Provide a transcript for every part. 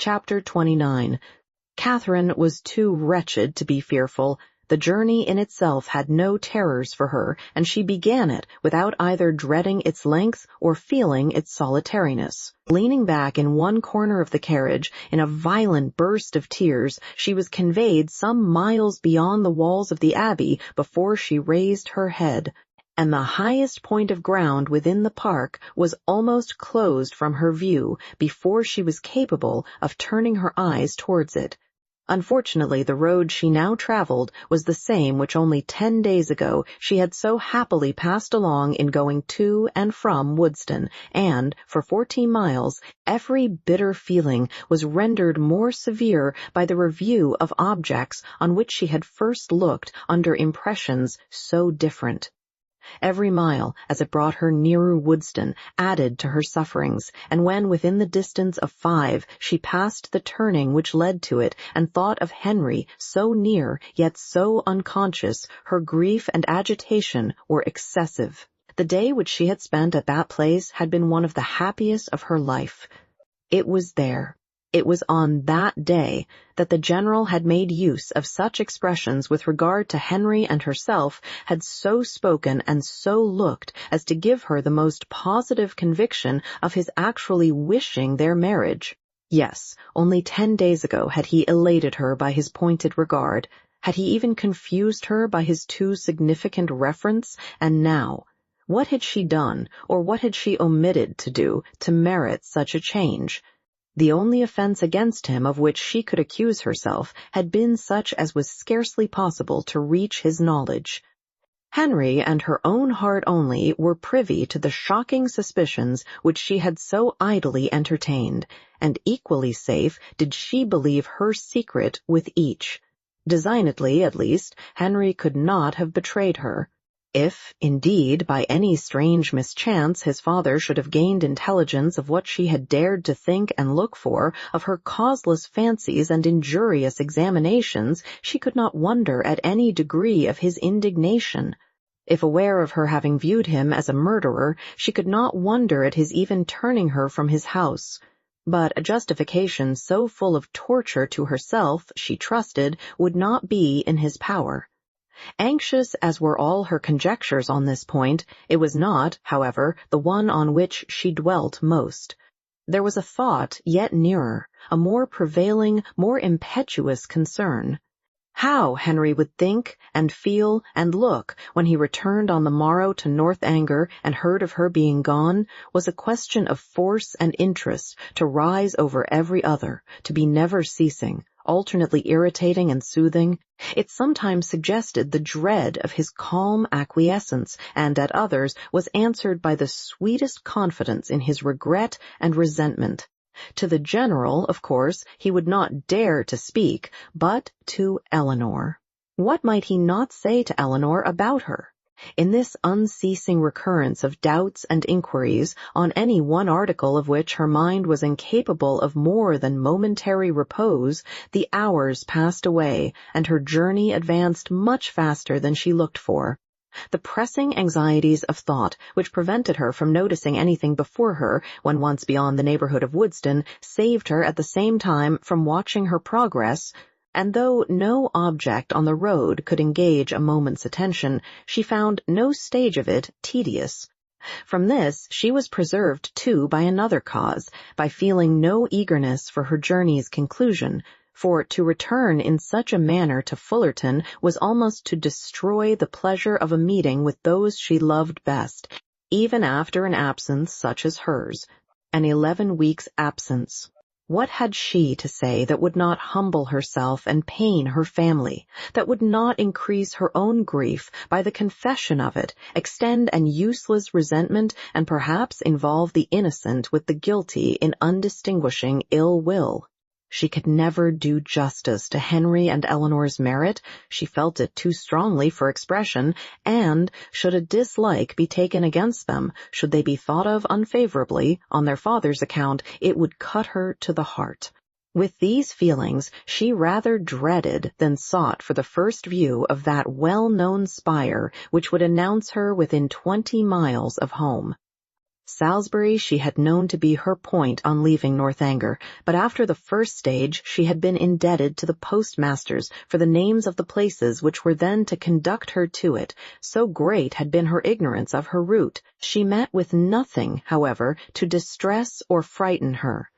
Chapter 29. Catherine was too wretched to be fearful. The journey in itself had no terrors for her, and she began it without either dreading its length or feeling its solitariness. Leaning back in one corner of the carriage, in a violent burst of tears, she was conveyed some miles beyond the walls of the Abbey before she raised her head, and the highest point of ground within the park was almost closed from her view before she was capable of turning her eyes towards it. Unfortunately, the road she now traveled was the same which only 10 days ago she had so happily passed along in going to and from Woodston, and, for 14 miles, every bitter feeling was rendered more severe by the review of objects on which she had first looked under impressions so different. Every mile, as it brought her nearer Woodston, added to her sufferings, and when within the distance of 5 she passed the turning which led to it and thought of Henry so near yet so unconscious, her grief and agitation were excessive. The day which she had spent at that place had been one of the happiest of her life. It was there. It was on that day that the General had made use of such expressions with regard to Henry and herself, had so spoken and so looked as to give her the most positive conviction of his actually wishing their marriage. Yes, only 10 days ago had he elated her by his pointed regard, had he even confused her by his too significant reference, and now, what had she done, or what had she omitted to do, to merit such a change? The only offense against him of which she could accuse herself had been such as was scarcely possible to reach his knowledge. Henry and her own heart only were privy to the shocking suspicions which she had so idly entertained, and equally safe did she believe her secret with each. Designedly, at least, Henry could not have betrayed her. If, indeed, by any strange mischance his father should have gained intelligence of what she had dared to think and look for, of her causeless fancies and injurious examinations, she could not wonder at any degree of his indignation. If aware of her having viewed him as a murderer, she could not wonder at his even turning her from his house. But a justification so full of torture to herself, she trusted, would not be in his power. Anxious as were all her conjectures on this point, it was not, however, the one on which she dwelt most. There was a thought yet nearer, a more prevailing, more impetuous concern. How Henry would think and feel and look when he returned on the morrow to Northanger and heard of her being gone was a question of force and interest to rise over every other, to be never ceasing, alternately irritating and soothing. It sometimes suggested the dread of his calm acquiescence, and at others was answered by the sweetest confidence in his regret and resentment. To the General, of course, he would not dare to speak, but to Eleanor. What might he not say to Eleanor about her? In this unceasing recurrence of doubts and inquiries, on any one article of which her mind was incapable of more than momentary repose, the hours passed away, and her journey advanced much faster than she looked for. The pressing anxieties of thought, which prevented her from noticing anything before her, when once beyond the neighborhood of Woodston, saved her at the same time from watching her progress, and though no object on the road could engage a moment's attention, she found no stage of it tedious. From this she was preserved, too, by another cause, by feeling no eagerness for her journey's conclusion, for to return in such a manner to Fullerton was almost to destroy the pleasure of a meeting with those she loved best, even after an absence such as hers, an 11 weeks' absence. What had she to say that would not humble herself and pain her family, that would not increase her own grief by the confession of it, extend an useless resentment, and perhaps involve the innocent with the guilty in undistinguishing ill will? She could never do justice to Henry and Eleanor's merit. She felt it too strongly for expression, and, should a dislike be taken against them, should they be thought of unfavorably, on their father's account, it would cut her to the heart. With these feelings, she rather dreaded than sought for the first view of that well-known spire which would announce her within 20 miles of home. Salisbury she had known to be her point on leaving Northanger, but after the first stage she had been indebted to the postmasters for the names of the places which were then to conduct her to it. So great had been her ignorance of her route. She met with nothing, however, to distress or frighten her.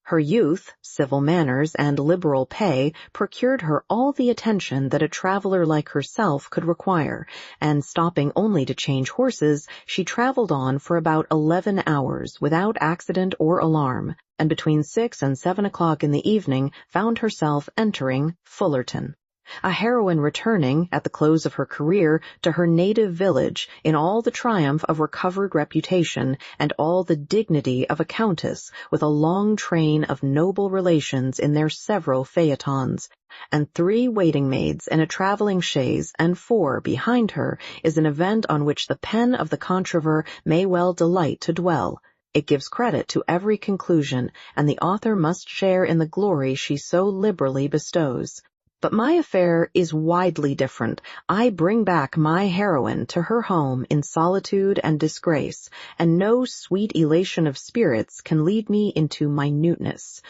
Her youth, civil manners, and liberal pay procured her all the attention that a traveler like herself could require, and stopping only to change horses, she traveled on for about 11 hours without accident or alarm, and between 6 and 7 o'clock in the evening found herself entering Fullerton. A heroine returning, at the close of her career, to her native village in all the triumph of recovered reputation and all the dignity of a countess, with a long train of noble relations in their several phaetons, and 3 waiting-maids in a travelling chaise and 4 behind her, is an event on which the pen of the controver may well delight to dwell. It gives credit to every conclusion, and the author must share in the glory she so liberally bestows. But my affair is widely different. I bring back my heroine to her home in solitude and disgrace, and no sweet elation of spirits can lead me into minuteness.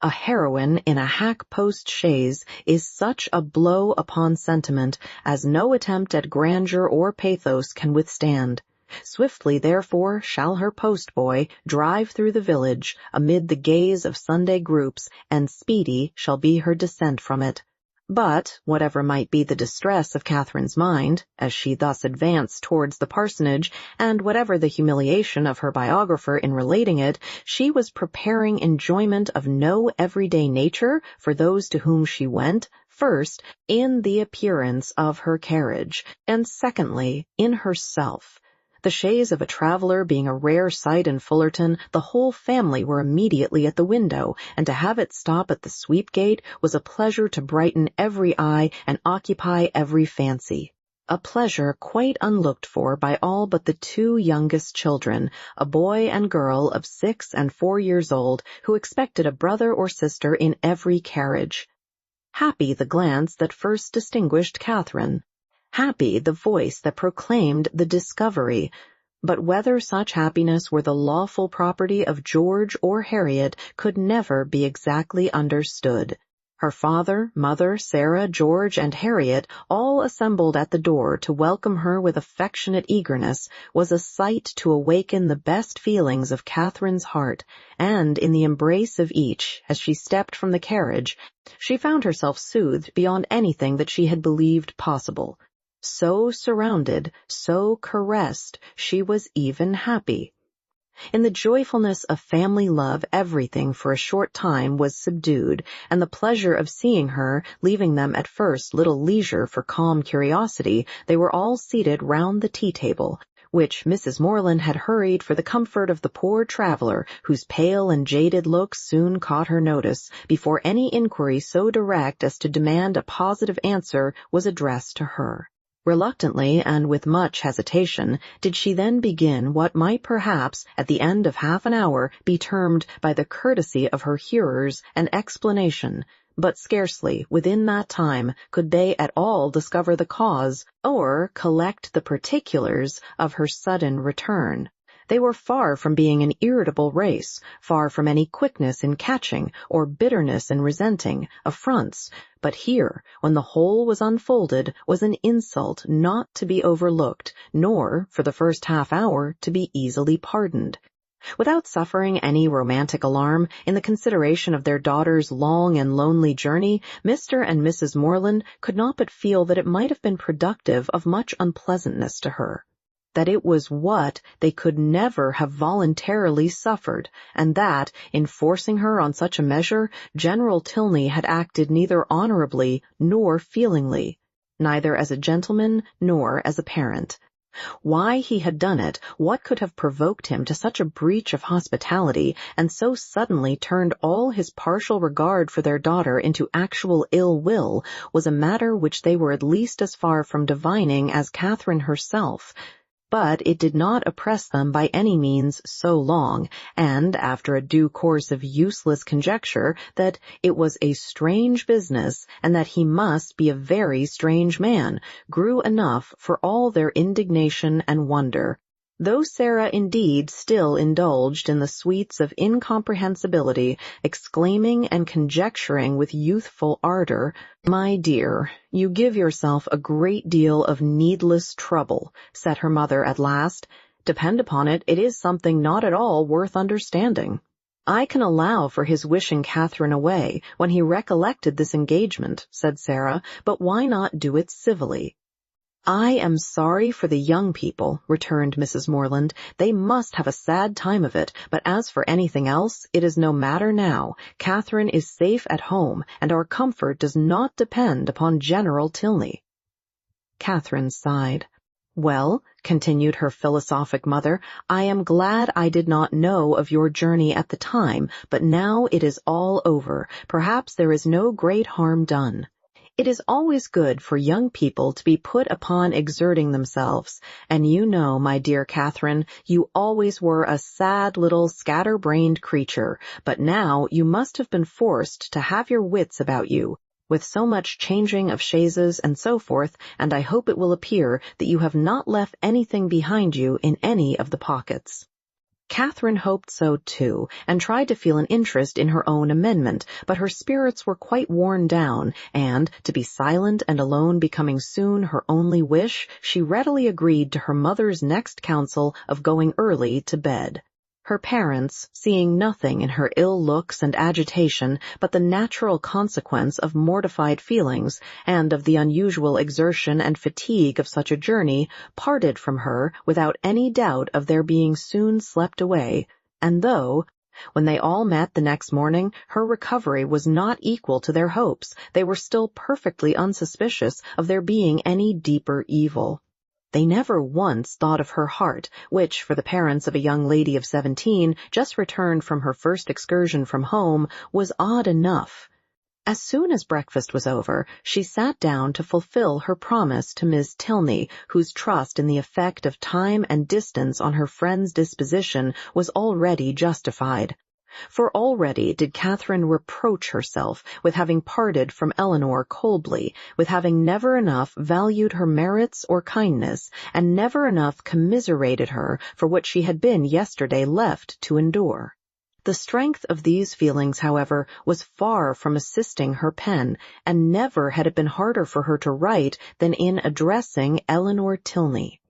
A heroine in a hack-post chaise is such a blow upon sentiment as no attempt at grandeur or pathos can withstand. Swiftly, therefore, shall her postboy drive through the village amid the gaze of Sunday groups, and speedy shall be her descent from it. But, whatever might be the distress of Catherine's mind, as she thus advanced towards the parsonage, and whatever the humiliation of her biographer in relating it, she was preparing enjoyment of no everyday nature for those to whom she went, first, in the appearance of her carriage, and secondly, in herself. The chaise of a traveler being a rare sight in Fullerton, the whole family were immediately at the window, and to have it stop at the sweep gate was a pleasure to brighten every eye and occupy every fancy. A pleasure quite unlooked for by all but the 2 youngest children, a boy and girl of 6 and 4 years old, who expected a brother or sister in every carriage. Happy the glance that first distinguished Catherine. Happy the voice that proclaimed the discovery. But whether such happiness were the lawful property of George or Harriet could never be exactly understood. Her father, mother, Sarah, George, and Harriet, all assembled at the door to welcome her with affectionate eagerness, was a sight to awaken the best feelings of Catherine's heart, and in the embrace of each, as she stepped from the carriage, she found herself soothed beyond anything that she had believed possible. So surrounded, so caressed, she was even happy. In the joyfulness of family love everything for a short time was subdued, and the pleasure of seeing her, leaving them at first little leisure for calm curiosity, they were all seated round the tea-table, which Mrs. Morland had hurried for the comfort of the poor traveler, whose pale and jaded looks soon caught her notice, before any inquiry so direct as to demand a positive answer was addressed to her. Reluctantly, and with much hesitation, did she then begin what might perhaps, at the end of half an hour, be termed by the courtesy of her hearers an explanation, but scarcely, within that time, could they at all discover the cause, or collect the particulars of her sudden return. They were far from being an irritable race, far from any quickness in catching, or bitterness in resenting, affronts, but here, when the whole was unfolded, was an insult not to be overlooked, nor, for the first half-hour, to be easily pardoned. Without suffering any romantic alarm, in the consideration of their daughter's long and lonely journey, Mr. and Mrs. Morland could not but feel that it might have been productive of much unpleasantness to her, that it was what they could never have voluntarily suffered, and that, in forcing her on such a measure, General Tilney had acted neither honorably nor feelingly, neither as a gentleman nor as a parent. Why he had done it, what could have provoked him to such a breach of hospitality, and so suddenly turned all his partial regard for their daughter into actual ill will, was a matter which they were at least as far from divining as Catherine herself. But it did not oppress them by any means so long, and, after a due course of useless conjecture, that it was a strange business, and that he must be a very strange man, grew enough for all their indignation and wonder. Though Sarah indeed still indulged in the sweets of incomprehensibility, exclaiming and conjecturing with youthful ardor, "My dear, you give yourself a great deal of needless trouble," said her mother at last. "Depend upon it, it is something not at all worth understanding. "I can allow for his wishing Catherine away when he recollected this engagement," said Sarah, "but why not do it civilly?" "I am sorry for the young people," returned Mrs. Morland. "They must have a sad time of it, but as for anything else, it is no matter now. Catherine is safe at home, and our comfort does not depend upon General Tilney." Catherine sighed. "Well," continued her philosophic mother, "I am glad I did not know of your journey at the time, but now it is all over. Perhaps there is no great harm done. It is always good for young people to be put upon exerting themselves, and you know, my dear Catherine, you always were a sad little scatter-brained creature, but now you must have been forced to have your wits about you, with so much changing of chaises and so forth, and I hope it will appear that you have not left anything behind you in any of the pockets." Catherine hoped so too, and tried to feel an interest in her own amendment, but her spirits were quite worn down, and, to be silent and alone becoming soon her only wish, she readily agreed to her mother's next counsel of going early to bed. Her parents, seeing nothing in her ill looks and agitation but the natural consequence of mortified feelings, and of the unusual exertion and fatigue of such a journey, parted from her without any doubt of their being soon slept away, and though, when they all met the next morning, her recovery was not equal to their hopes, they were still perfectly unsuspicious of there being any deeper evil. They never once thought of her heart, which, for the parents of a young lady of 17, just returned from her first excursion from home, was odd enough. As soon as breakfast was over, she sat down to fulfill her promise to Miss Tilney, whose trust in the effect of time and distance on her friend's disposition was already justified. For already did Catherine reproach herself with having parted from Eleanor coldly, with having never enough valued her merits or kindness, and never enough commiserated her for what she had been yesterday left to endure. The strength of these feelings, however, was far from assisting her pen, and never had it been harder for her to write than in addressing Eleanor Tilney.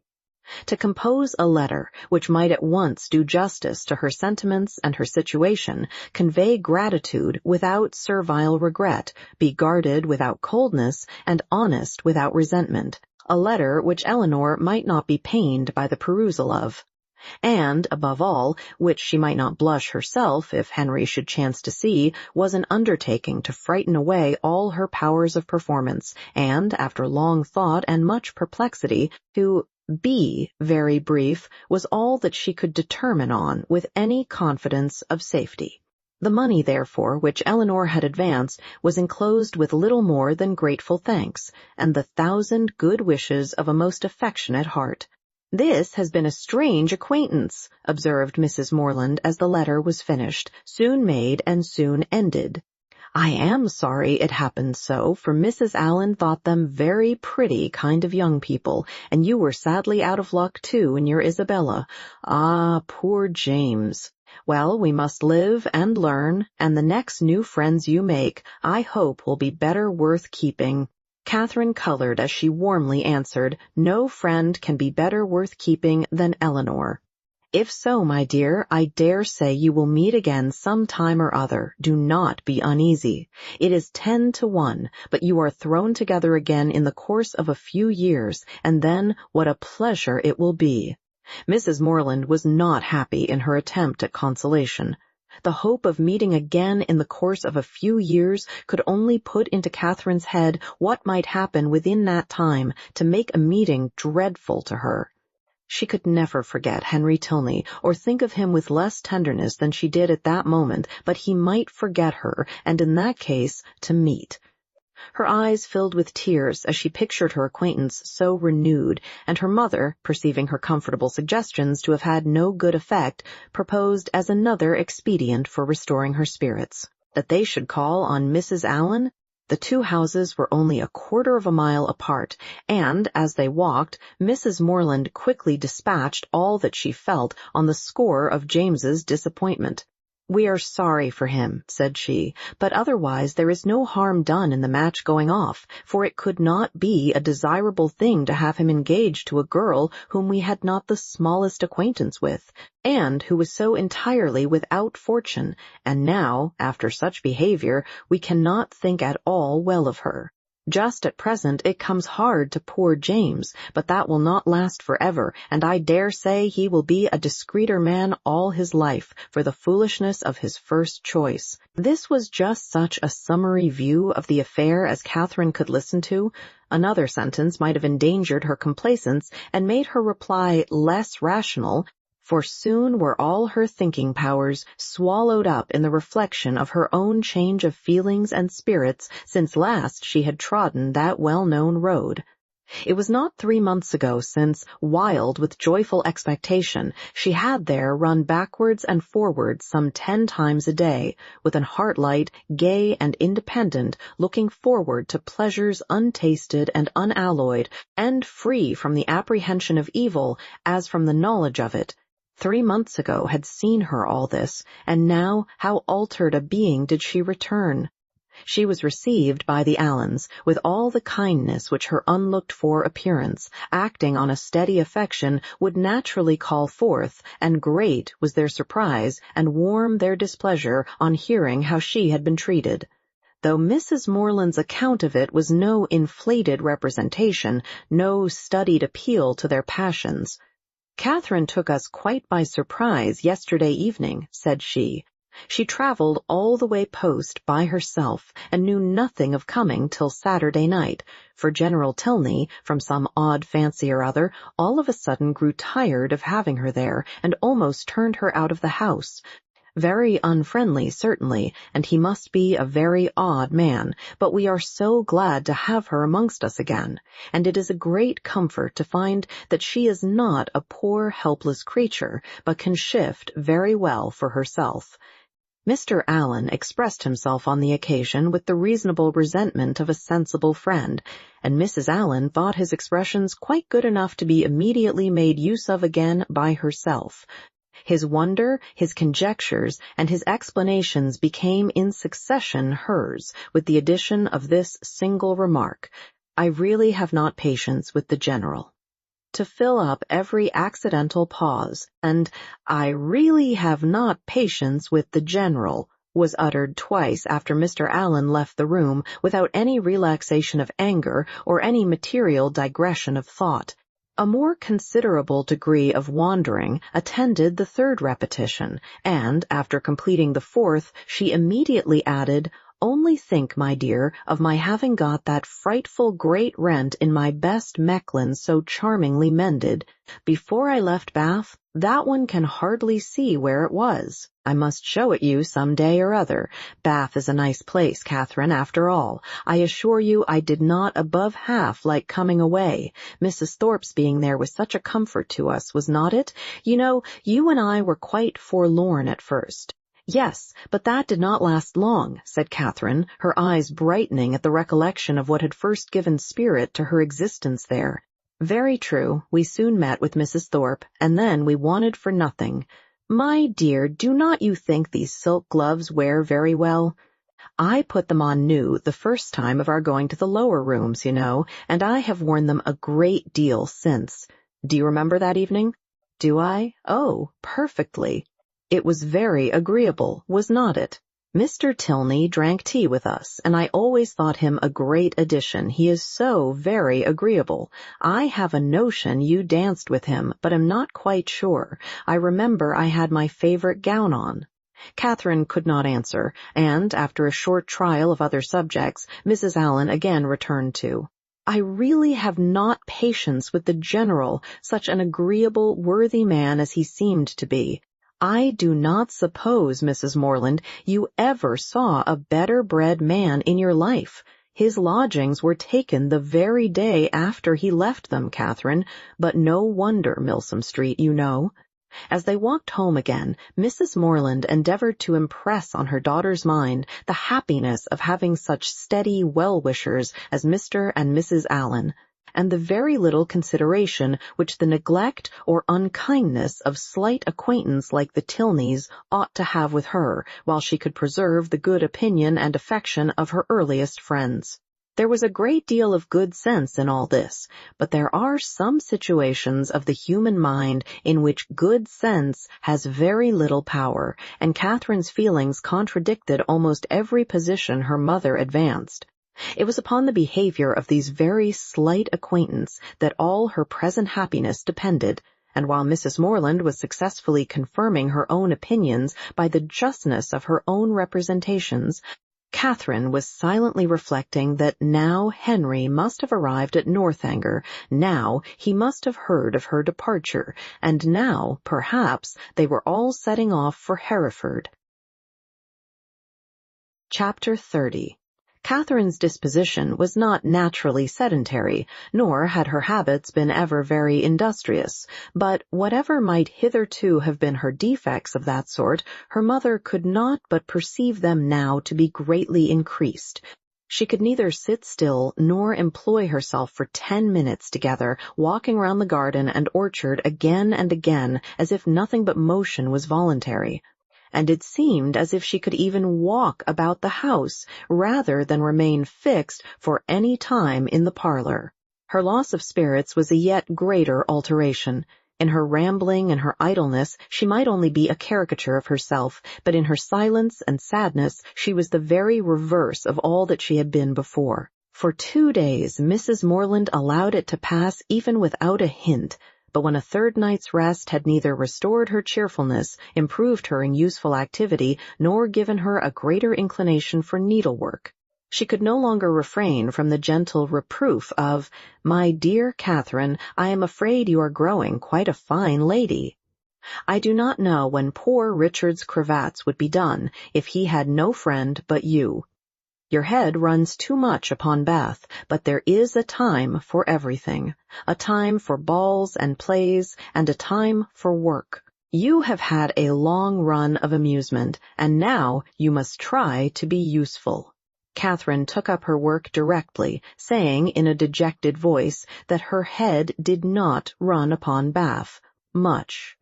To compose a letter which might at once do justice to her sentiments and her situation, convey gratitude without servile regret, be guarded without coldness, and honest without resentment, a letter which Eleanor might not be pained by the perusal of, and, above all, which she might not blush herself if Henry should chance to see, was an undertaking to frighten away all her powers of performance, and, after long thought and much perplexity, to be very brief was all that she could determine on with any confidence of safety. The money, therefore, which Eleanor had advanced was enclosed with little more than grateful thanks, and the 1,000 good wishes of a most affectionate heart. "This has been a strange acquaintance," observed Mrs. Morland as the letter was finished, soon made and soon ended. "I am sorry it happened so, for Mrs. Allen thought them very pretty kind of young people, and you were sadly out of luck, too, in your Isabella. Ah, poor James! Well, we must live and learn, and the next new friends you make, I hope, will be better worth keeping." Catherine colored as she warmly answered, "No friend can be better worth keeping than Eleanor." "If so, my dear, I dare say you will meet again some time or other. Do not be uneasy. It is 10 to 1, but you are thrown together again in the course of a few years, and then what a pleasure it will be." Mrs. Morland was not happy in her attempt at consolation. The hope of meeting again in the course of a few years could only put into Catherine's head what might happen within that time to make a meeting dreadful to her. She could never forget Henry Tilney, or think of him with less tenderness than she did at that moment, but he might forget her, and in that case, to meet. Her eyes filled with tears as she pictured her acquaintance so renewed, and her mother, perceiving her comfortable suggestions to have had no good effect, proposed as another expedient for restoring her spirits, that they should call on Mrs. Allen. The two houses were only a quarter of a mile apart, and as they walked, Mrs. Morland quickly dispatched all that she felt on the score of James's disappointment. "We are sorry for him," said she, "but otherwise there is no harm done in the match going off, for it could not be a desirable thing to have him engaged to a girl whom we had not the smallest acquaintance with, and who was so entirely without fortune, and now, after such behavior, we cannot think at all well of her. Just at present it comes hard to poor James, but that will not last forever, and I dare say he will be a discreeter man all his life for the foolishness of his first choice." This was just such a summary view of the affair as Catherine could listen to. Another sentence might have endangered her complacence and made her reply less rational, for soon were all her thinking powers swallowed up in the reflection of her own change of feelings and spirits since last she had trodden that well-known road. It was not 3 months ago since, wild with joyful expectation, she had there run backwards and forwards some 10 times a day, with an heart light, gay and independent, looking forward to pleasures untasted and unalloyed, and free from the apprehension of evil as from the knowledge of it. 3 months ago had seen her all this, and now how altered a being did she return. She was received by the Allens with all the kindness which her unlooked-for appearance, acting on a steady affection, would naturally call forth, and great was their surprise and warm their displeasure on hearing how she had been treated. Though Mrs. Morland's account of it was no inflated representation, no studied appeal to their passions. "Catherine took us quite by surprise yesterday evening," said she. "She traveled all the way post by herself, and knew nothing of coming till Saturday night, for General Tilney, from some odd fancy or other, all of a sudden grew tired of having her there, and almost turned her out of the house. Very unfriendly, certainly, and he must be a very odd man, but we are so glad to have her amongst us again, and it is a great comfort to find that she is not a poor helpless creature, but can shift very well for herself." Mr. Allen expressed himself on the occasion with the reasonable resentment of a sensible friend, and Mrs. Allen thought his expressions quite good enough to be immediately made use of again by herself. His wonder, his conjectures, and his explanations became in succession hers, with the addition of this single remark: "I really have not patience with the General," to fill up every accidental pause, and "I really have not patience with the General" was uttered twice after Mr. Allen left the room, without any relaxation of anger or any material digression of thought. A more considerable degree of wandering attended the third repetition, and, after completing the fourth, she immediately added, "Only think, my dear, of my having got that frightful great rent in my best Mechlin so charmingly mended. Before I left Bath, that one can hardly see where it was. I must show it you some day or other. Bath is a nice place, Catherine, after all. I assure you I did not above half like coming away. Mrs. Thorpe's being there was such a comfort to us, was not it? You know, you and I were quite forlorn at first." "Yes, but that did not last long," said Catherine, her eyes brightening at the recollection of what had first given spirit to her existence there. "Very true. We soon met with Mrs. Thorpe, and then we wanted for nothing. My dear, do not you think these silk gloves wear very well? I put them on new the first time of our going to the lower rooms, you know, and I have worn them a great deal since. Do you remember that evening?" "Do I? Oh, perfectly. It was very agreeable, was not it? Mr. Tilney drank tea with us, and I always thought him a great addition. He is so very agreeable. I have a notion you danced with him, but am not quite sure. I remember I had my favorite gown on." Catherine could not answer, and, after a short trial of other subjects, Mrs. Allen again returned to, "I really have not patience with the General, such an agreeable, worthy man as he seemed to be. I do not suppose, Mrs. Morland, you ever saw a better-bred man in your life. His lodgings were taken the very day after he left them, Catherine, but no wonder, Milsom Street, you know." As they walked home again, Mrs. Morland endeavored to impress on her daughter's mind the happiness of having such steady well-wishers as Mr. and Mrs. Allen, and the very little consideration which the neglect or unkindness of slight acquaintance like the Tilneys ought to have with her, while she could preserve the good opinion and affection of her earliest friends. There was a great deal of good sense in all this, but there are some situations of the human mind in which good sense has very little power, and Catherine's feelings contradicted almost every position her mother advanced. It was upon the behavior of these very slight acquaintance that all her present happiness depended, and while Mrs. Morland was successfully confirming her own opinions by the justness of her own representations, Catherine was silently reflecting that now Henry must have arrived at Northanger, now he must have heard of her departure, and now, perhaps, they were all setting off for Hereford. Chapter 30. Catherine's disposition was not naturally sedentary, nor had her habits been ever very industrious, but whatever might hitherto have been her defects of that sort, her mother could not but perceive them now to be greatly increased. She could neither sit still nor employ herself for 10 minutes together, walking round the garden and orchard again and again, as if nothing but motion was voluntary. And it seemed as if she could even walk about the house rather than remain fixed for any time in the parlor. Her loss of spirits was a yet greater alteration. In her rambling and her idleness she might only be a caricature of herself, but in her silence and sadness she was the very reverse of all that she had been before. For 2 days Mrs. Morland allowed it to pass even without a hint, but when a third night's rest had neither restored her cheerfulness, improved her in useful activity, nor given her a greater inclination for needlework, she could no longer refrain from the gentle reproof of, "My dear Catherine, I am afraid you are growing quite a fine lady. I do not know when poor Richard's cravats would be done, if he had no friend but you. Your head runs too much upon Bath, but there is a time for everything, a time for balls and plays, and a time for work. You have had a long run of amusement, and now you must try to be useful." Catherine took up her work directly, saying in a dejected voice that her head did not run upon Bath much.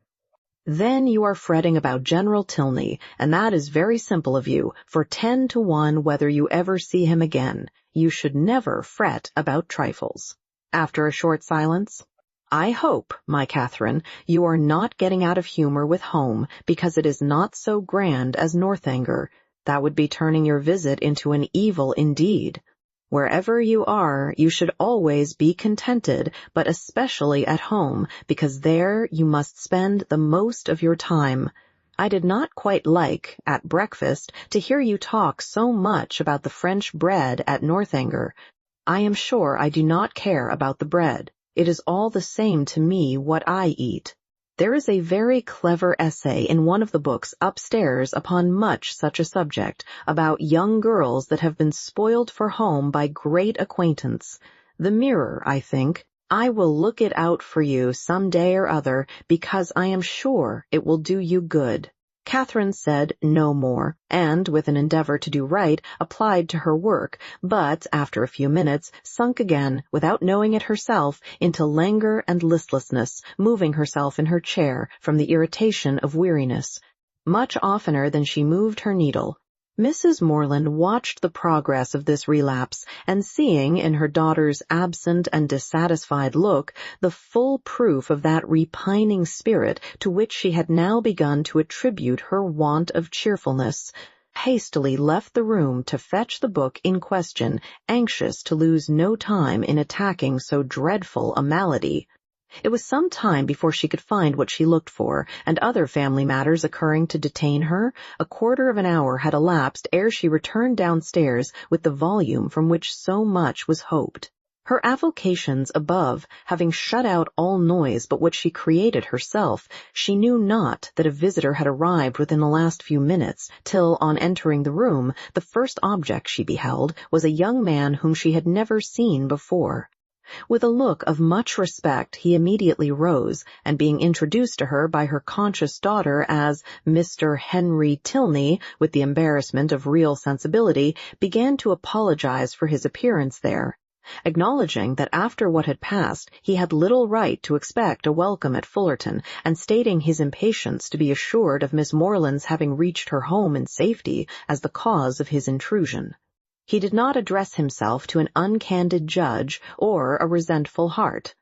"Then you are fretting about General Tilney, and that is very simple of you, for 10 to 1 whether you ever see him again. You should never fret about trifles." After a short silence, "I hope, my Catherine, you are not getting out of humor with home because it is not so grand as Northanger. That would be turning your visit into an evil indeed. Wherever you are, you should always be contented, but especially at home, because there you must spend the most of your time. I did not quite like, at breakfast, to hear you talk so much about the French bread at Northanger. I am sure I do not care about the bread. It is all the same to me what I eat. There is a very clever essay in one of the books upstairs upon much such a subject, about young girls that have been spoiled for home by great acquaintance. The Mirror, I think. I will look it out for you some day or other, because I am sure it will do you good." Catherine said no more, and, with an endeavor to do right, applied to her work, but, after a few minutes, sunk again, without knowing it herself, into languor and listlessness, moving herself in her chair from the irritation of weariness, much oftener than she moved her needle. Mrs. Morland watched the progress of this relapse, and seeing in her daughter's absent and dissatisfied look the full proof of that repining spirit to which she had now begun to attribute her want of cheerfulness, hastily left the room to fetch the book in question, anxious to lose no time in attacking so dreadful a malady. It was some time before she could find what she looked for, and other family matters occurring to detain her, a quarter of an hour had elapsed ere she returned downstairs with the volume from which so much was hoped. Her avocations above having shut out all noise but what she created herself, she knew not that a visitor had arrived within the last few minutes, till, on entering the room, the first object she beheld was a young man whom she had never seen before. With a look of much respect, he immediately rose, and being introduced to her by her conscious daughter as Mr. Henry Tilney, with the embarrassment of real sensibility, began to apologize for his appearance there, acknowledging that after what had passed he had little right to expect a welcome at Fullerton, and stating his impatience to be assured of Miss Moreland's having reached her home in safety as the cause of his intrusion. He did not address himself to an uncandid judge or a resentful heart.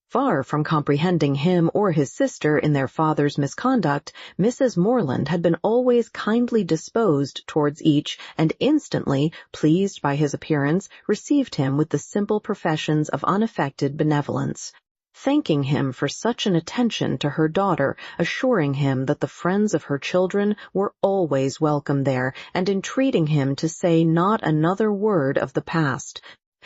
Far from comprehending him or his sister in their father's misconduct, Mrs. Moreland had been always kindly disposed towards each, and instantly, pleased by his appearance, received him with the simple professions of unaffected benevolence, thanking him for such an attention to her daughter, assuring him that the friends of her children were always welcome there, and entreating him to say not another word of the past.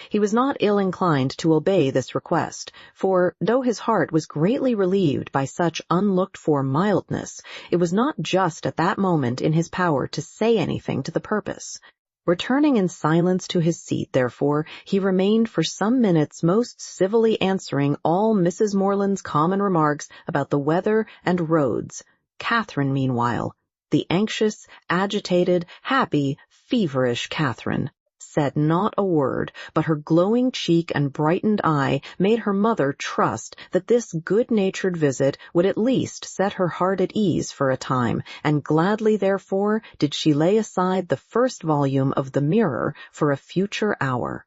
He was not ill-inclined to obey this request, for, though his heart was greatly relieved by such unlooked-for mildness, it was not just at that moment in his power to say anything to the purpose. Returning in silence to his seat, therefore, he remained for some minutes most civilly answering all Mrs. Moreland's common remarks about the weather and roads. Catherine, meanwhile, the anxious, agitated, happy, feverish Catherine, said not a word, but her glowing cheek and brightened eye made her mother trust that this good-natured visit would at least set her heart at ease for a time, and gladly, therefore, did she lay aside the first volume of the Mirror for a future hour.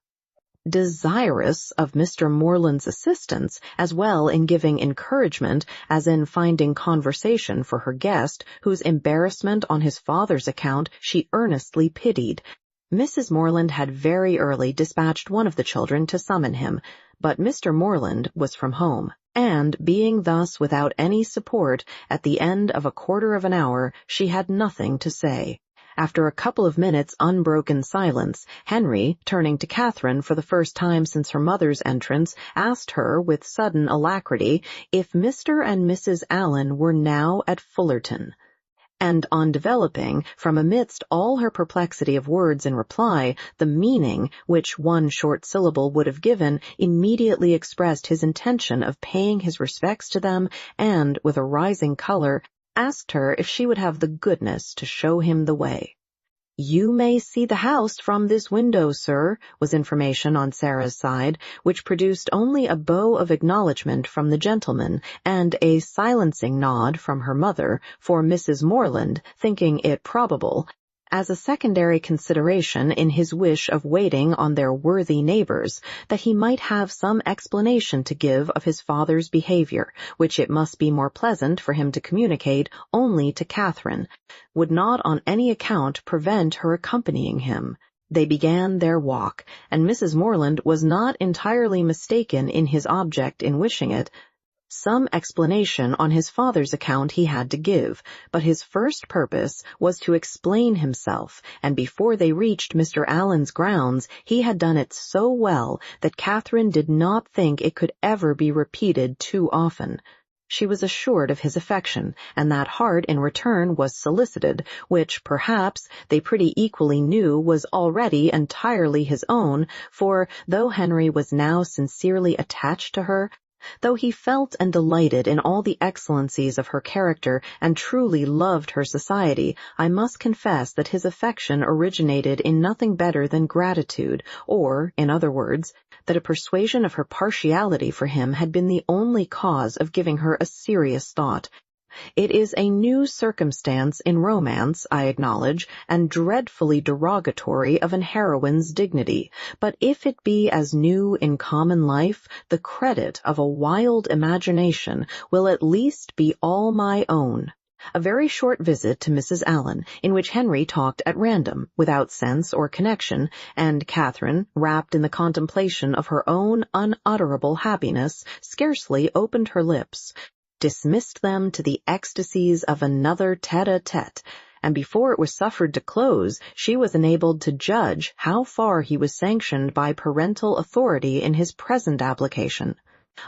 Desirous of Mr. Moreland's assistance, as well in giving encouragement as in finding conversation for her guest, whose embarrassment on his father's account she earnestly pitied, Mrs. Moreland had very early dispatched one of the children to summon him, but Mr. Moreland was from home, and, being thus without any support, at the end of a quarter of an hour she had nothing to say. After a couple of minutes' unbroken silence, Henry, turning to Catherine for the first time since her mother's entrance, asked her with sudden alacrity if Mr. and Mrs. Allen were now at Fullerton. And on developing, from amidst all her perplexity of words in reply, the meaning which one short syllable would have given, immediately expressed his intention of paying his respects to them, and, with a rising color, asked her if she would have the goodness to show him the way. "You may see the house from this window, sir," was information on Sarah's side, which produced only a bow of acknowledgment from the gentleman, and a silencing nod from her mother, for Mrs. Moreland, thinking it probable, as a secondary consideration in his wish of waiting on their worthy neighbors, that he might have some explanation to give of his father's behavior, which it must be more pleasant for him to communicate only to Catherine, would not on any account prevent her accompanying him. They began their walk, and Mrs. Moreland was not entirely mistaken in his object in wishing it. Some explanation on his father's account he had to give, but his first purpose was to explain himself, and before they reached Mr. Allen's grounds he had done it so well that Catherine did not think it could ever be repeated too often. She was assured of his affection, and that heart in return was solicited, which, perhaps, they pretty equally knew was already entirely his own, for, though Henry was now sincerely attached to her, though he felt and delighted in all the excellencies of her character and truly loved her society, I must confess that his affection originated in nothing better than gratitude, or, in other words, that a persuasion of her partiality for him had been the only cause of giving her a serious thought. It is a new circumstance in romance, I acknowledge, and dreadfully derogatory of an heroine's dignity, but if it be as new in common life, the credit of a wild imagination will at least be all my own. A very short visit to Mrs. Allen, in which Henry talked at random, without sense or connection, and Catherine, wrapped in the contemplation of her own unutterable happiness, scarcely opened her lips, dismissed them to the ecstasies of another tete-a-tete, and before it was suffered to close, she was enabled to judge how far he was sanctioned by parental authority in his present application.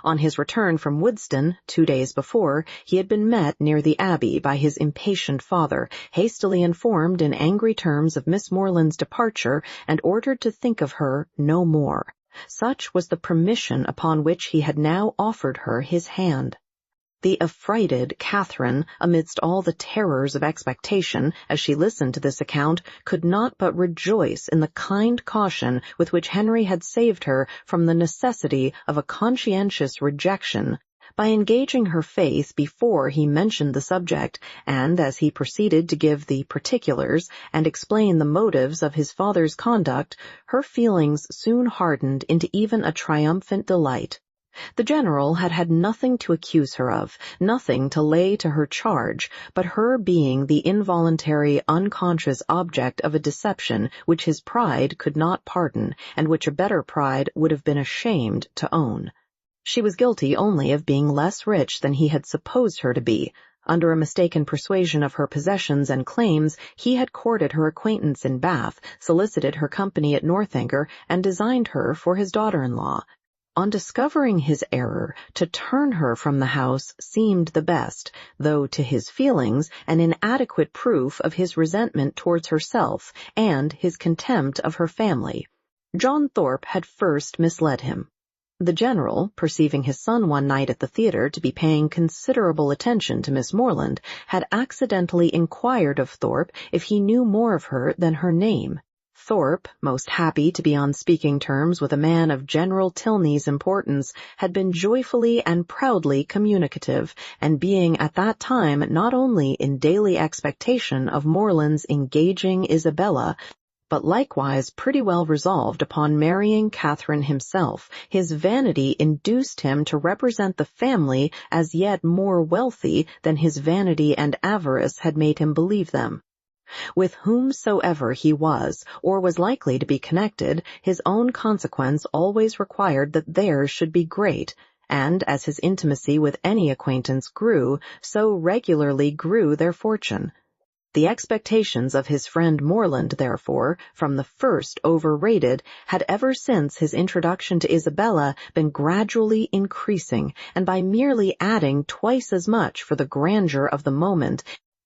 On his return from Woodston, 2 days before, he had been met near the Abbey by his impatient father, hastily informed in angry terms of Miss Moreland's departure, and ordered to think of her no more. Such was the permission upon which he had now offered her his hand. The affrighted Catherine, amidst all the terrors of expectation, as she listened to this account, could not but rejoice in the kind caution with which Henry had saved her from the necessity of a conscientious rejection, by engaging her faith before he mentioned the subject, and as he proceeded to give the particulars and explain the motives of his father's conduct, her feelings soon hardened into even a triumphant delight. The general had had nothing to accuse her of, nothing to lay to her charge, but her being the involuntary, unconscious object of a deception which his pride could not pardon, and which a better pride would have been ashamed to own. She was guilty only of being less rich than he had supposed her to be. Under a mistaken persuasion of her possessions and claims, he had courted her acquaintance in Bath, solicited her company at Northanger, and designed her for his daughter-in-law. On discovering his error, to turn her from the house seemed the best, though to his feelings an inadequate proof of his resentment towards herself and his contempt of her family. John Thorpe had first misled him. The general, perceiving his son one night at the theatre to be paying considerable attention to Miss Morland, had accidentally inquired of Thorpe if he knew more of her than her name. Thorpe, most happy to be on speaking terms with a man of General Tilney's importance, had been joyfully and proudly communicative, and being at that time not only in daily expectation of Morland's engaging Isabella, but likewise pretty well resolved upon marrying Catherine himself, his vanity induced him to represent the family as yet more wealthy than his vanity and avarice had made him believe them. With whomsoever he was, or was likely to be connected, his own consequence always required that theirs should be great, and as his intimacy with any acquaintance grew, so regularly grew their fortune. The expectations of his friend Morland, therefore, from the first overrated, had ever since his introduction to Isabella been gradually increasing, and by merely adding twice as much for the grandeur of the moment,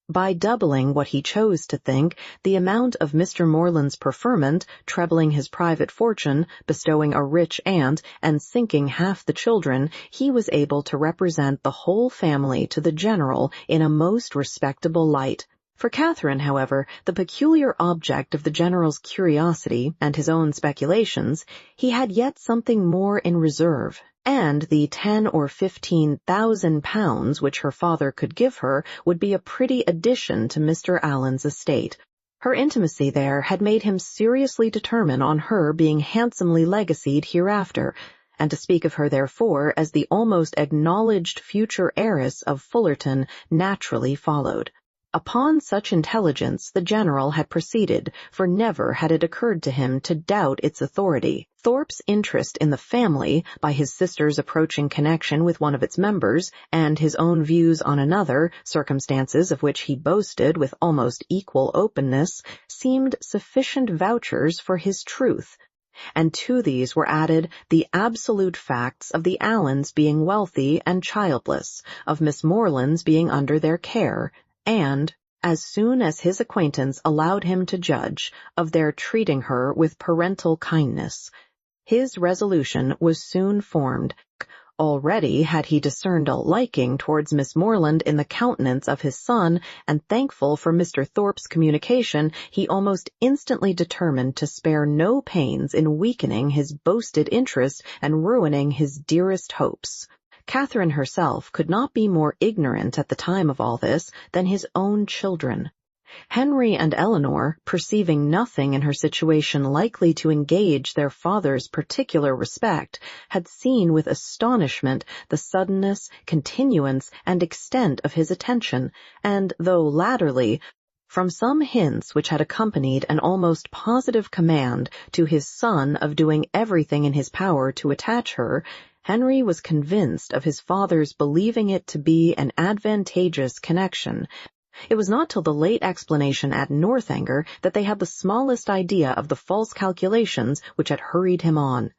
by doubling what he chose to think, the amount of Mr. Morland's preferment, trebling his private fortune, bestowing a rich aunt, and sinking half the children, he was able to represent the whole family to the general in a most respectable light. For Catherine, however, the peculiar object of the general's curiosity and his own speculations, he had yet something more in reserve, and the 10,000 or 15,000 pounds which her father could give her would be a pretty addition to Mr. Allen's estate. Her intimacy there had made him seriously determine on her being handsomely legacied hereafter, and to speak of her therefore as the almost acknowledged future heiress of Fullerton naturally followed. Upon such intelligence the general had proceeded, for never had it occurred to him to doubt its authority. Thorpe's interest in the family, by his sister's approaching connection with one of its members, and his own views on another, circumstances of which he boasted with almost equal openness, seemed sufficient vouchers for his truth. And to these were added the absolute facts of the Allens being wealthy and childless, of Miss Morland's being under their care, and, as soon as his acquaintance allowed him to judge, of their treating her with parental kindness. His resolution was soon formed. Already had he discerned a liking towards Miss Morland in the countenance of his son, and thankful for Mr. Thorpe's communication, he almost instantly determined to spare no pains in weakening his boasted interest and ruining his dearest hopes. Catherine herself could not be more ignorant at the time of all this than his own children. Henry and Eleanor, perceiving nothing in her situation likely to engage their father's particular respect, had seen with astonishment the suddenness, continuance, and extent of his attention, and though latterly, from some hints which had accompanied an almost positive command to his son of doing everything in his power to attach her, Henry was convinced of his father's believing it to be an advantageous connection. It was not till the late explanation at Northanger that they had the smallest idea of the false calculations which had hurried him on.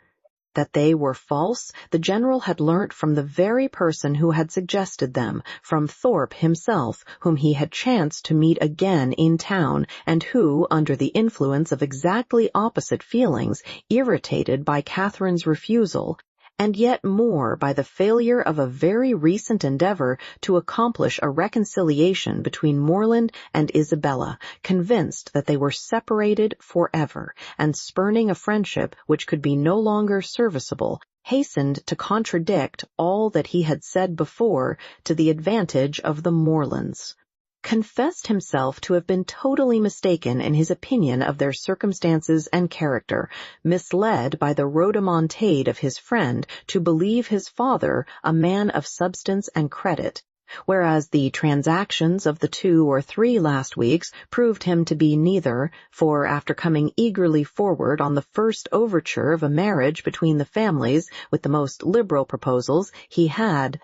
That they were false, the general had learnt from the very person who had suggested them, from Thorpe himself, whom he had chanced to meet again in town, and who, under the influence of exactly opposite feelings, irritated by Catherine's refusal, and yet more by the failure of a very recent endeavor to accomplish a reconciliation between Morland and Isabella, convinced that they were separated forever, and spurning a friendship which could be no longer serviceable, hastened to contradict all that he had said before to the advantage of the Morlands. Confessed himself to have been totally mistaken in his opinion of their circumstances and character, misled by the rhodomontade of his friend to believe his father a man of substance and credit, whereas the transactions of the 2 or 3 last weeks proved him to be neither, for after coming eagerly forward on the first overture of a marriage between the families with the most liberal proposals, he had,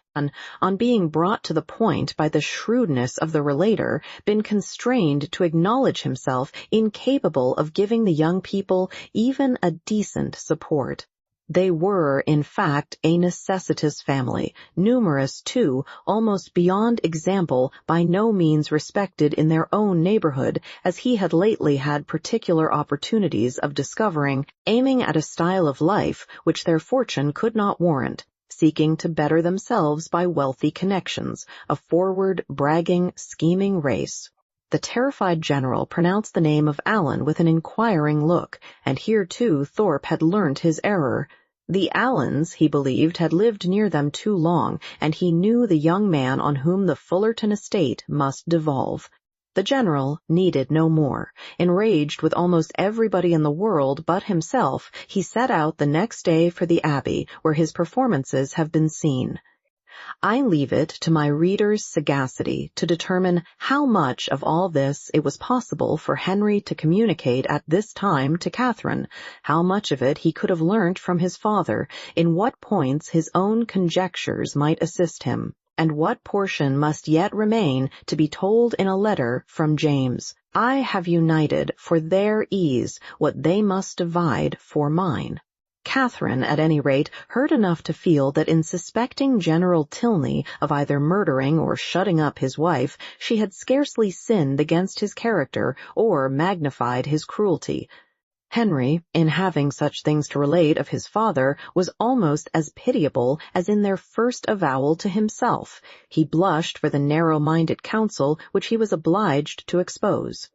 on being brought to the point by the shrewdness of the relator, been constrained to acknowledge himself incapable of giving the young people even a decent support. They were, in fact, a necessitous family, numerous, too, almost beyond example, by no means respected in their own neighborhood, as he had lately had particular opportunities of discovering, aiming at a style of life which their fortune could not warrant, seeking to better themselves by wealthy connections, a forward, bragging, scheming race. The terrified general pronounced the name of Allen with an inquiring look, and here, too, Thorpe had learnt his error. The Allens, he believed, had lived near them too long, and he knew the young man on whom the Fullerton estate must devolve. The general needed no more. Enraged with almost everybody in the world but himself, he set out the next day for the Abbey, where his performances have been seen. I leave it to my reader's sagacity to determine how much of all this it was possible for Henry to communicate at this time to Catherine, how much of it he could have learnt from his father, in what points his own conjectures might assist him, and what portion must yet remain to be told in a letter from James. I have united for their ease what they must divide for mine. Catherine, at any rate, heard enough to feel that in suspecting General Tilney of either murdering or shutting up his wife, she had scarcely sinned against his character or magnified his cruelty. Henry, in having such things to relate of his father, was almost as pitiable as in their first avowal to himself. He blushed for the narrow-minded counsel which he was obliged to expose.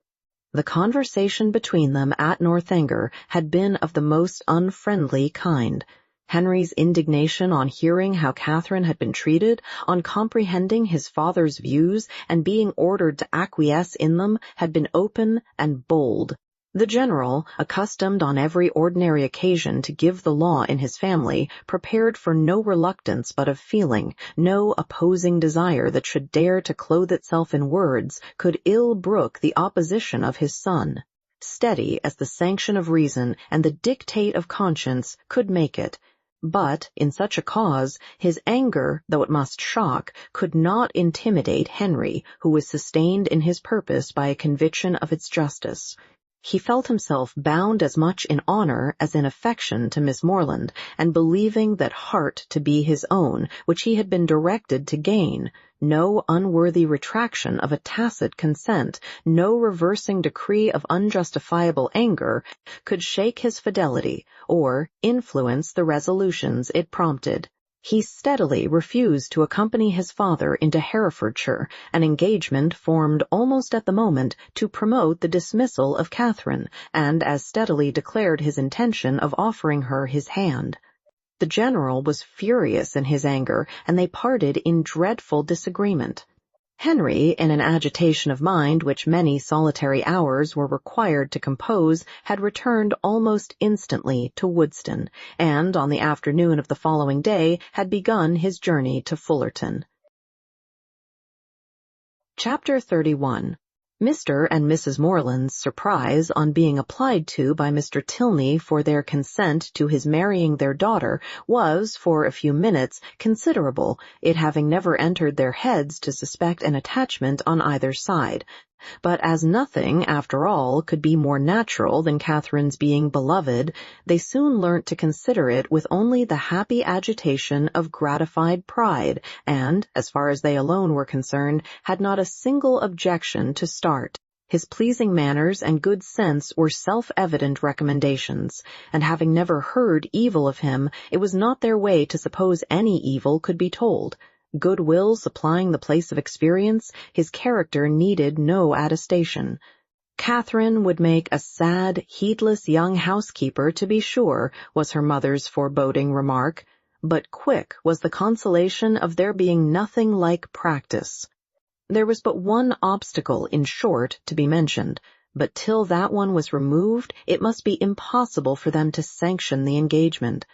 The conversation between them at Northanger had been of the most unfriendly kind. Henry's indignation on hearing how Catherine had been treated, on comprehending his father's views and being ordered to acquiesce in them, had been open and bold. The general, accustomed on every ordinary occasion to give the law in his family, prepared for no reluctance but of feeling, no opposing desire that should dare to clothe itself in words, could ill brook the opposition of his son. Steady as the sanction of reason and the dictate of conscience could make it, but, in such a cause, his anger, though it must shock, could not intimidate Henry, who was sustained in his purpose by a conviction of its justice. He felt himself bound as much in honor as in affection to Miss Morland, and believing that heart to be his own, which he had been directed to gain, no unworthy retraction of a tacit consent, no reversing decree of unjustifiable anger, could shake his fidelity, or influence the resolutions it prompted. He steadily refused to accompany his father into Herefordshire, an engagement formed almost at the moment to promote the dismissal of Catherine, and as steadily declared his intention of offering her his hand. The general was furious in his anger, and they parted in dreadful disagreement. Henry, in an agitation of mind which many solitary hours were required to compose, had returned almost instantly to Woodston, and on the afternoon of the following day had begun his journey to Fullerton. Chapter 31. Mr. and Mrs. Morland's surprise on being applied to by Mr. Tilney for their consent to his marrying their daughter was, for a few minutes, considerable, it having never entered their heads to suspect an attachment on either side. But as nothing, after all, could be more natural than Catherine's being beloved, they soon learnt to consider it with only the happy agitation of gratified pride, and, as far as they alone were concerned, had not a single objection to start. His pleasing manners and good sense were self-evident recommendations, and having never heard evil of him, it was not their way to suppose any evil could be told. Goodwill supplying the place of experience, his character needed no attestation. Catherine would make a sad, heedless young housekeeper, to be sure, was her mother's foreboding remark, but quick was the consolation of there being nothing like practice. There was but one obstacle, in short, to be mentioned, but till that one was removed, it must be impossible for them to sanction the engagement.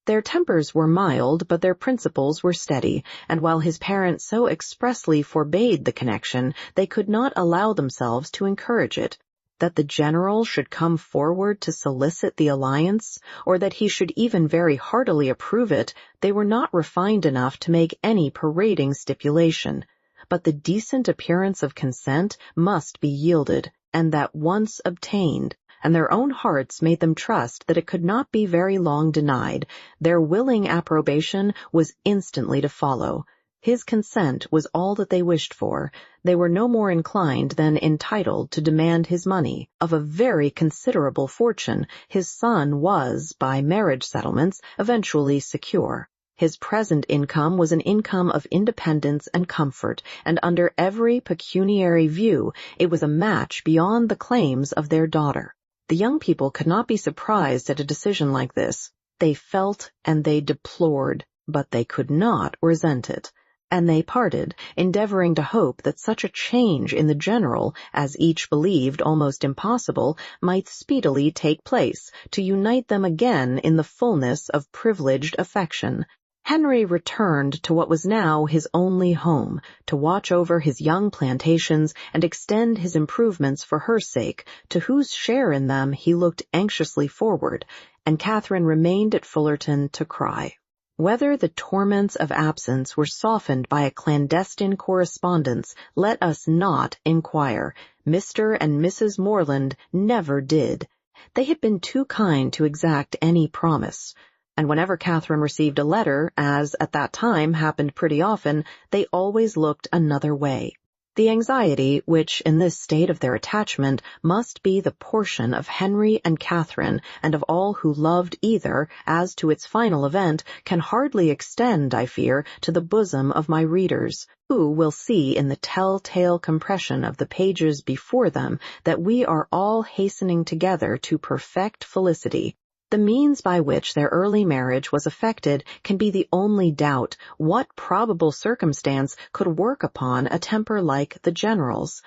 Their tempers were mild, but their principles were steady, and while his parents so expressly forbade the connection, they could not allow themselves to encourage it. That the general should come forward to solicit the alliance, or that he should even very heartily approve it, they were not refined enough to make any parading stipulation. But the decent appearance of consent must be yielded, and that once obtained, and their own hearts made them trust that it could not be very long denied, their willing approbation was instantly to follow. His consent was all that they wished for. They were no more inclined than entitled to demand his money. Of a very considerable fortune, his son was, by marriage settlements, eventually secure. His present income was an income of independence and comfort, and under every pecuniary view, it was a match beyond the claims of their daughter. The young people could not be surprised at a decision like this. They felt and they deplored, but they could not resent it. And they parted, endeavoring to hope that such a change in the general, as each believed almost impossible, might speedily take place, to unite them again in the fullness of privileged affection. Henry returned to what was now his only home, to watch over his young plantations and extend his improvements for her sake, to whose share in them he looked anxiously forward, and Catherine remained at Fullerton to cry. Whether the torments of absence were softened by a clandestine correspondence, let us not inquire. Mr. and Mrs. Morland never did. They had been too kind to exact any promise. And whenever Catherine received a letter, as at that time happened pretty often, they always looked another way. The anxiety, which in this state of their attachment must be the portion of Henry and Catherine, and of all who loved either, as to its final event, can hardly extend, I fear, to the bosom of my readers, who will see in the tell-tale compression of the pages before them that we are all hastening together to perfect felicity. The means by which their early marriage was effected can be the only doubt. What probable circumstance could work upon a temper like the general's?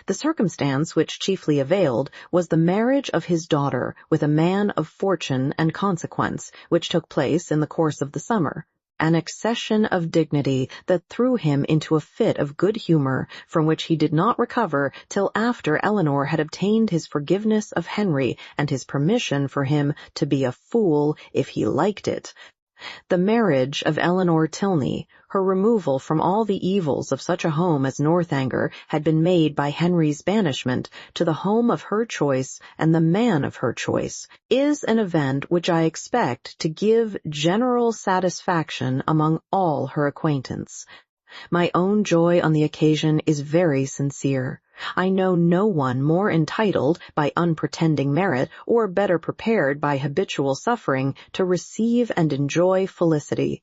The circumstance which chiefly availed was the marriage of his daughter with a man of fortune and consequence, which took place in the course of the summer. An accession of dignity that threw him into a fit of good humor, from which he did not recover till after Eleanor had obtained his forgiveness of Henry and his permission for him to be a fool if he liked it. The marriage of Eleanor Tilney, her removal from all the evils of such a home as Northanger, had been made by Henry's banishment to the home of her choice and the man of her choice, is an event which I expect to give general satisfaction among all her acquaintance. My own joy on the occasion is very sincere. I know no one more entitled, by unpretending merit, or better prepared by habitual suffering, to receive and enjoy felicity.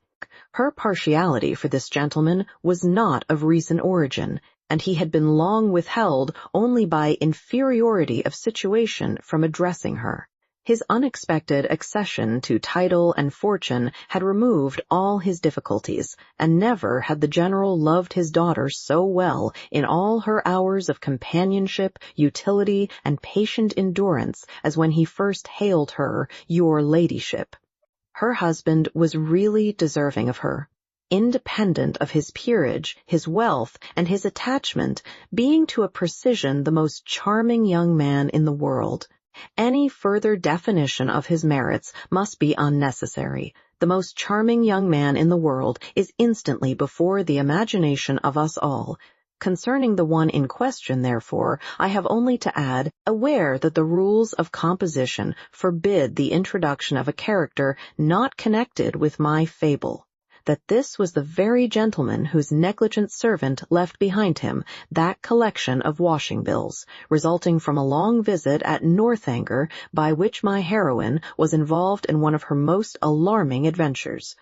Her partiality for this gentleman was not of recent origin, and he had been long withheld only by inferiority of situation from addressing her. His unexpected accession to title and fortune had removed all his difficulties, and never had the general loved his daughter so well in all her hours of companionship, utility, and patient endurance as when he first hailed her, "Your ladyship." Her husband was really deserving of her. Independent of his peerage, his wealth, and his attachment, being to a precision the most charming young man in the world. Any further definition of his merits must be unnecessary. The most charming young man in the world is instantly before the imagination of us all. Concerning the one in question, therefore, I have only to add, aware that the rules of composition forbid the introduction of a character not connected with my fable, that this was the very gentleman whose negligent servant left behind him that collection of washing bills, resulting from a long visit at Northanger, by which my heroine was involved in one of her most alarming adventures.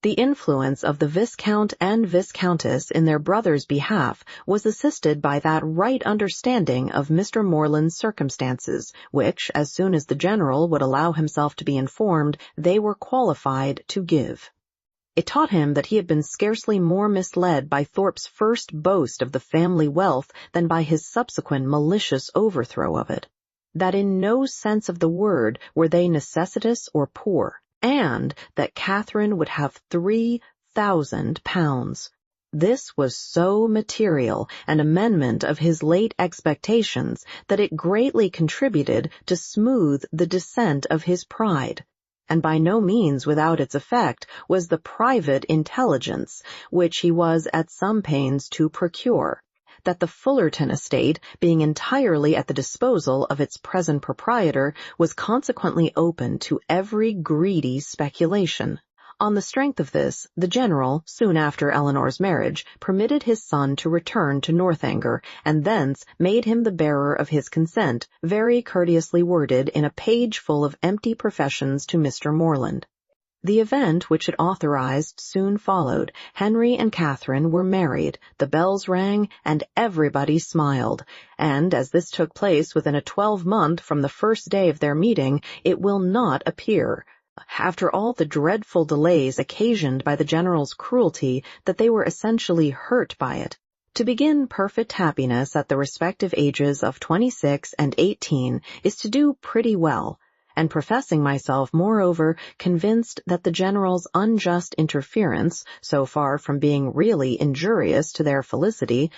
The influence of the Viscount and Viscountess in their brother's behalf was assisted by that right understanding of Mr. Morland's circumstances, which, as soon as the General would allow himself to be informed, they were qualified to give. It taught him that he had been scarcely more misled by Thorpe's first boast of the family wealth than by his subsequent malicious overthrow of it, that in no sense of the word were they necessitous or poor, and that Catherine would have £3,000. This was so material an amendment of his late expectations that it greatly contributed to smooth the descent of his pride, and by no means without its effect was the private intelligence, which he was at some pains to procure, that the Fullerton estate, being entirely at the disposal of its present proprietor, was consequently open to every greedy speculation. On the strength of this, the General, soon after Eleanor's marriage, permitted his son to return to Northanger, and thence made him the bearer of his consent, very courteously worded in a page full of empty professions to Mr. Morland. The event which it authorized soon followed. Henry and Catherine were married, the bells rang, and everybody smiled, and as this took place within a 12-month from the first day of their meeting, it will not appear, after all the dreadful delays occasioned by the General's cruelty, that they were essentially hurt by it. To begin perfect happiness at the respective ages of 26 and 18 is to do pretty well, and professing myself, moreover, convinced that the General's unjust interference, so far from being really injurious to their felicity,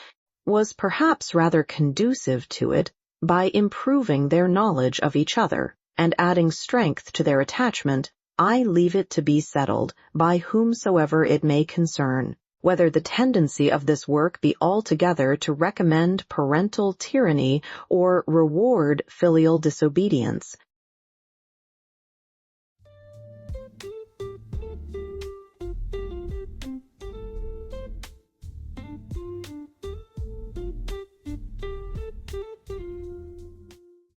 was perhaps rather conducive to it, by improving their knowledge of each other, and adding strength to their attachment, I leave it to be settled, by whomsoever it may concern, whether the tendency of this work be altogether to recommend parental tyranny or reward filial disobedience,